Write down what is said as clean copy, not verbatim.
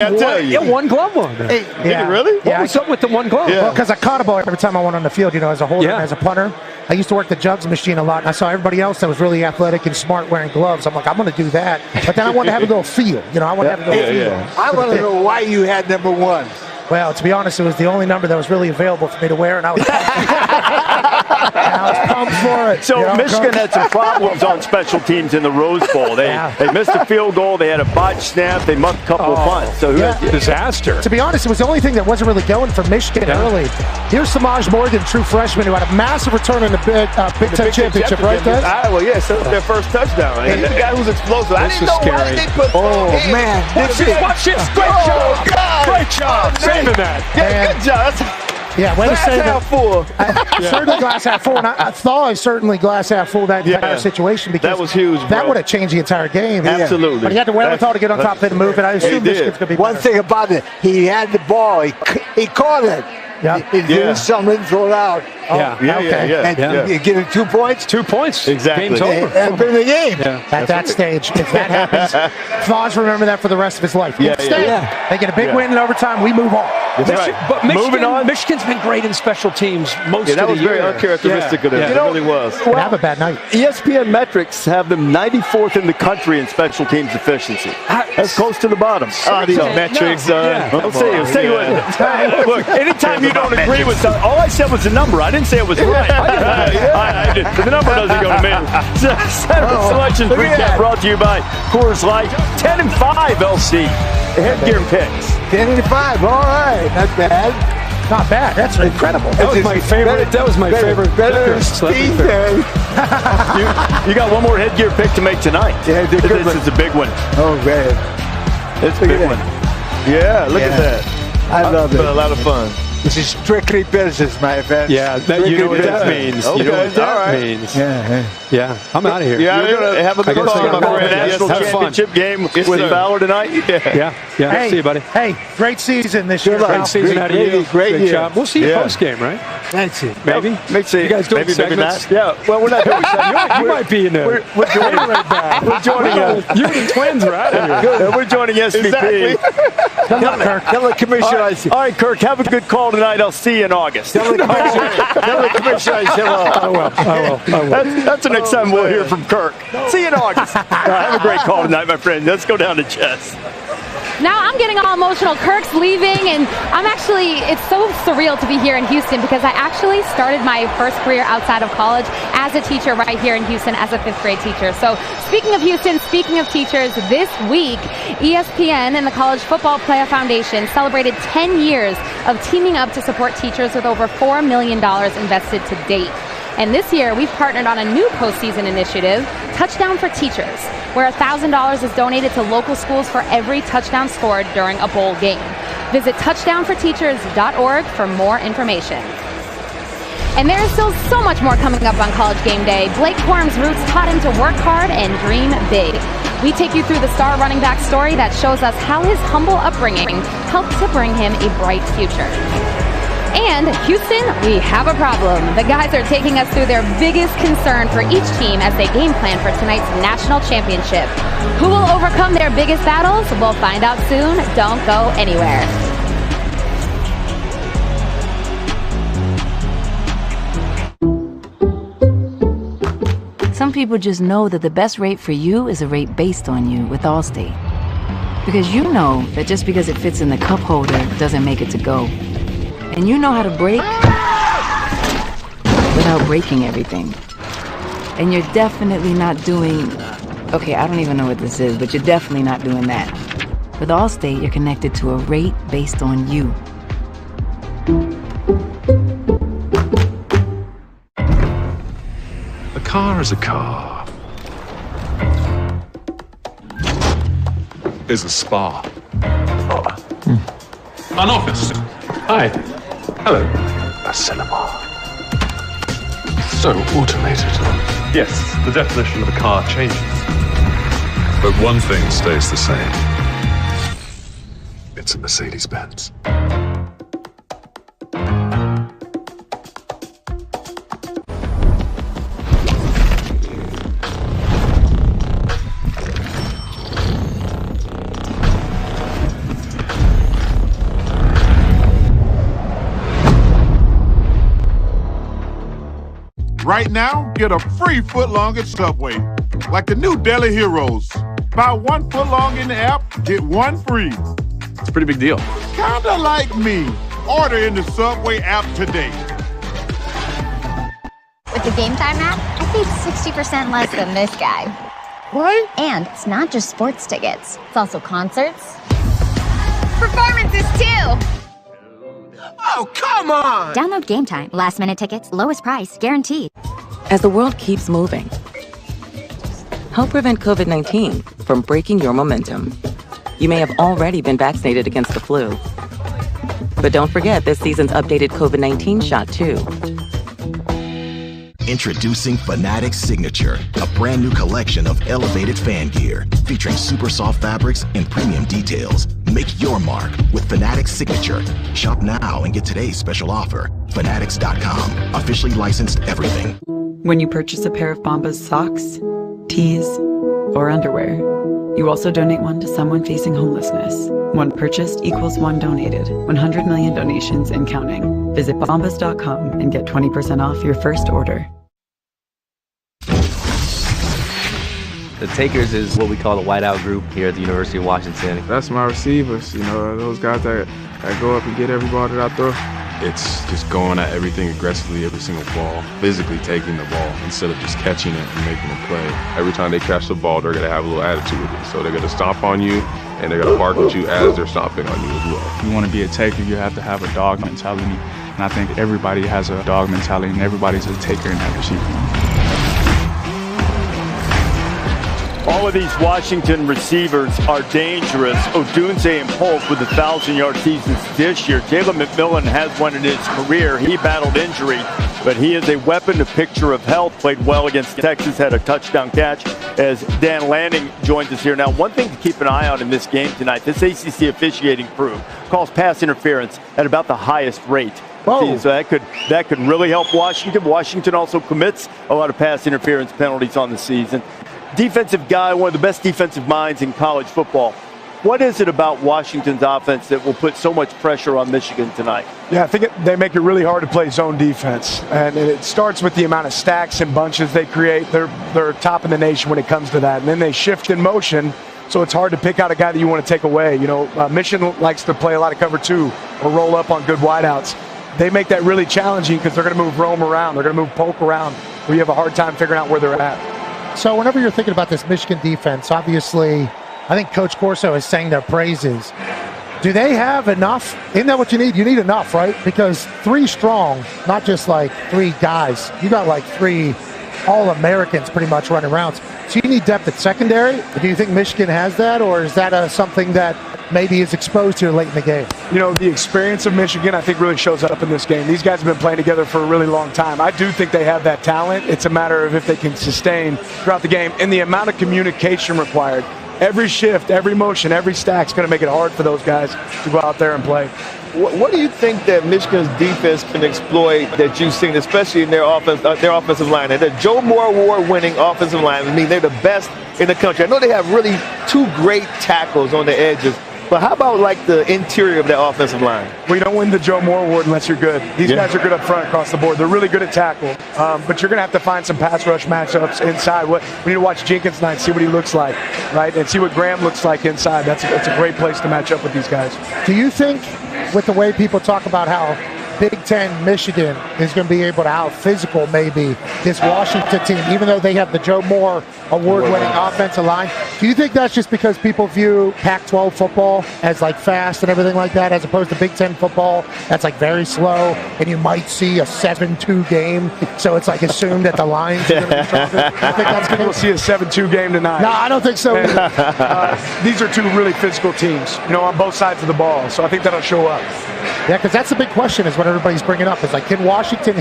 I tell you. Yeah, one glove on there. Hey, did it really? What was up with the one glove? Yeah. Well, because I caught a ball every time I went on the field, as a holder and as a punter. I used to work the jugs machine a lot, and I saw everybody else that was really athletic and smart wearing gloves. I'm like, I'm going to do that. But then I wanted to have a little feel. I want to have a little feel. I want to know why you had number 1. Well, to be honest, it was the only number that was really available for me to wear, and I was pumped for it. So Michigan had some problems on special teams in the Rose Bowl. They missed a field goal. They had a botched snap. They muffed a couple of punts. So disaster. To be honest, it was the only thing that wasn't really going for Michigan early. Here's Samaj Morgan, true freshman, who had a massive return in the Big Ten Championship, right, guys? Iowa, so it was their first touchdown. And the guy who's explosive. I didn't know why they put man. Watch this. Great job. Great job. Saving that. Yeah, good job. Way to say half full. Certainly glass half full, and I thought certainly glass half full that entire situation because that was huge. Bro. That would have changed the entire game. Absolutely. But he had the wherewithal to get on top of it and move it. I assume Michigan's going to be better. One thing about it, he had the ball. He caught it. He did something, throw it out. And you get it 2 points? 2 points. Exactly. Game's over. And been the game. At that stage, if that happens, Foz remember that for the rest of his life. Instead, they get a big win in overtime. We move on. But moving on, Michigan's been great in special teams most of the year. That was very uncharacteristic of them. It really was. Well, have a bad night. ESPN metrics have them 94th in the country in special teams efficiency. That's close to the bottom. These metrics. I'll say what. Look, anytime you don't agree with something, all I said was the number. I didn't say it was right. The number doesn't go to me. Selection recap brought to you by Coors Light. 10-5 LC. Headgear picks. 10-5. All right. Not bad. Not bad. That's incredible. That was my favorite. That was my favorite. Better Steve. You got one more headgear pick to make tonight. Yeah, this is a big one. Oh, man. It's a big one. Yeah, look at that. I love it. A lot of fun. This is strictly business, my friend. Yeah, you know what that means. Okay. You know what that means. Yeah. I'm out of here. Yeah, you're going to have a good call on the national championship game with Bauer tonight. Yeah. Hey, see you, buddy. Hey, great season this year. Great season out of you. Great job. We'll see you post game, right? That's it. Maybe. You guys doing segments? Yeah. Well, we're not doing segments. You might be in there. We're joining right back. We're joining. You and the twins are out of here. We're joining SVP. Tell the commissioner I said. All right, Kirk. Have a good call tonight. I'll see you in August. Tell the commissioner I said hello. I will. That's the next time we'll hear from Kirk. See you in August. Have a great call tonight, my friend. Let's go down to chess. Now I'm getting all emotional. Kirk's leaving, and it's so surreal to be here in Houston because I actually started my first career outside of college as a teacher right here in Houston as a 5th grade teacher. So speaking of Houston, speaking of teachers, this week ESPN and the College Football Playoff Foundation celebrated 10 years of teaming up to support teachers with over $4 million invested to date. And this year, we've partnered on a new postseason initiative, Touchdown for Teachers, where $1,000 is donated to local schools for every touchdown scored during a bowl game. Visit touchdownforteachers.org for more information. And there is still so much more coming up on College Game Day. Blake Corum's roots taught him to work hard and dream big. We take you through the star running back story that shows us how his humble upbringing helped to bring him a bright future. And Houston, we have a problem. The guys are taking us through their biggest concern for each team as they game plan for tonight's national championship. Who will overcome their biggest battles? We'll find out soon. Don't go anywhere. Some people just know that the best rate for you is a rate based on you with Allstate. Because you know that just because it fits in the cup holder doesn't make it to go. And you know how to brake without breaking everything. And you're definitely not doing, okay, I don't even know what this is, but you're definitely not doing that. With Allstate, you're connected to a rate based on you. A car is a car. Is a spa. An office. Hi. Hello. A cinema. So automated. Yes, the definition of a car changes. But one thing stays the same. It's a Mercedes-Benz. Right now, get a free footlong at Subway. Like the new Deli Heroes. Buy 1 footlong in the app, get 1 free. It's a pretty big deal. Kinda like me. Order in the Subway app today. With the Game Time app, I paid 60% less than this guy. What? And it's not just sports tickets. It's also concerts. Performances, too! Oh, come on! Download Game Time. Last minute tickets, lowest price, guaranteed. As the world keeps moving, help prevent COVID-19 from breaking your momentum. You may have already been vaccinated against the flu. But don't forget this season's updated COVID-19 shot, too. Introducing Fanatics Signature, a brand new collection of elevated fan gear featuring super soft fabrics and premium details. Make your mark with Fanatics Signature. Shop now and get today's special offer. Fanatics.com. Officially licensed everything. When you purchase a pair of Bombas socks, tees, or underwear, you also donate one to someone facing homelessness. One purchased equals one donated. 100 million donations and counting. Visit bombas.com and get 20% off your first order. The Takers is what we call the whiteout group here at the University of Washington. That's my receivers, those guys that go up and get every ball that I throw. It's just going at everything aggressively, every single ball, physically taking the ball instead of just catching it and making a play. Every time they catch the ball, they're going to have a little attitude with it. So they're going to stomp on you, and they're going to bark at you as they're stomping on you as well. If you want to be a taker, you have to have a dog mentality. And I think everybody has a dog mentality, and everybody's a taker in that receiver room. All of these Washington receivers are dangerous. Odunze and Polk with 1,000-yard seasons this year. Jalen McMillan has one in his career. He battled injury, but he is a weapon, a picture of health. Played well against Texas, had a touchdown catch as Dan Lanning joins us here. Now, one thing to keep an eye on in this game tonight, this ACC officiating crew calls pass interference at about the highest rate. So that could really help Washington. Washington also commits a lot of pass interference penalties on the season. Defensive guy, one of the best defensive minds in college football. What is it about Washington's offense that will put so much pressure on Michigan tonight? Yeah, I think they make it really hard to play zone defense. And it starts with the amount of stacks and bunches they create. They're top in the nation when it comes to that. And then they shift in motion, so it's hard to pick out a guy that you want to take away. Michigan likes to play a lot of cover 2 or roll up on good wideouts. They make that really challenging because they're going to move Rome around. They're going to move Polk around, where you have a hard time figuring out where they're at. So whenever you're thinking about this Michigan defense, obviously, I think Coach Corso is saying their praises. Do they have enough? Isn't that what you need? You need enough, right? Because 3 strong, not just like 3 guys. You got like 3 All-Americans pretty much running around. So you need depth at secondary. Do you think Michigan has that, or is that something that maybe is exposed here late in the game? The experience of Michigan, I think, really shows up in this game. These guys have been playing together for a really long time. I do think they have that talent. It's a matter of if they can sustain throughout the game and the amount of communication required. Every shift, every motion, every stack is going to make it hard for those guys to go out there and play. What do you think that Michigan's defense can exploit that you've seen, especially in their offensive line? And the Joe Moore Award-winning offensive line, I mean, they're the best in the country. I know they have really 2 great tackles on the edges, but how about like the interior of that offensive line? Well, you don't win the Joe Moore Award unless you're good. These guys are good up front across the board. They're really good at tackle, but you're going to have to find some pass rush matchups inside. We need to watch Jenkins tonight, see what he looks like, right, and see what Graham looks like inside. That's a great place to match up with these guys. Do you think, with the way people talk about how Big Ten Michigan is going to be able to out physical maybe this Washington team, even though they have the Joe Moore award-winning offensive line? Do you think that's just because people view Pac-12 football as like fast and everything like that, as opposed to Big Ten football that's like very slow, and you might see a 7-2 game, so it's like assumed that the Lions are going to be stronger? I think that's going to see a 7-2 game tonight. No, I don't think so. These are 2 really physical teams, on both sides of the ball, so I think that'll show up. Yeah, because that's the big question is what everybody's bringing up. Is like, can Washington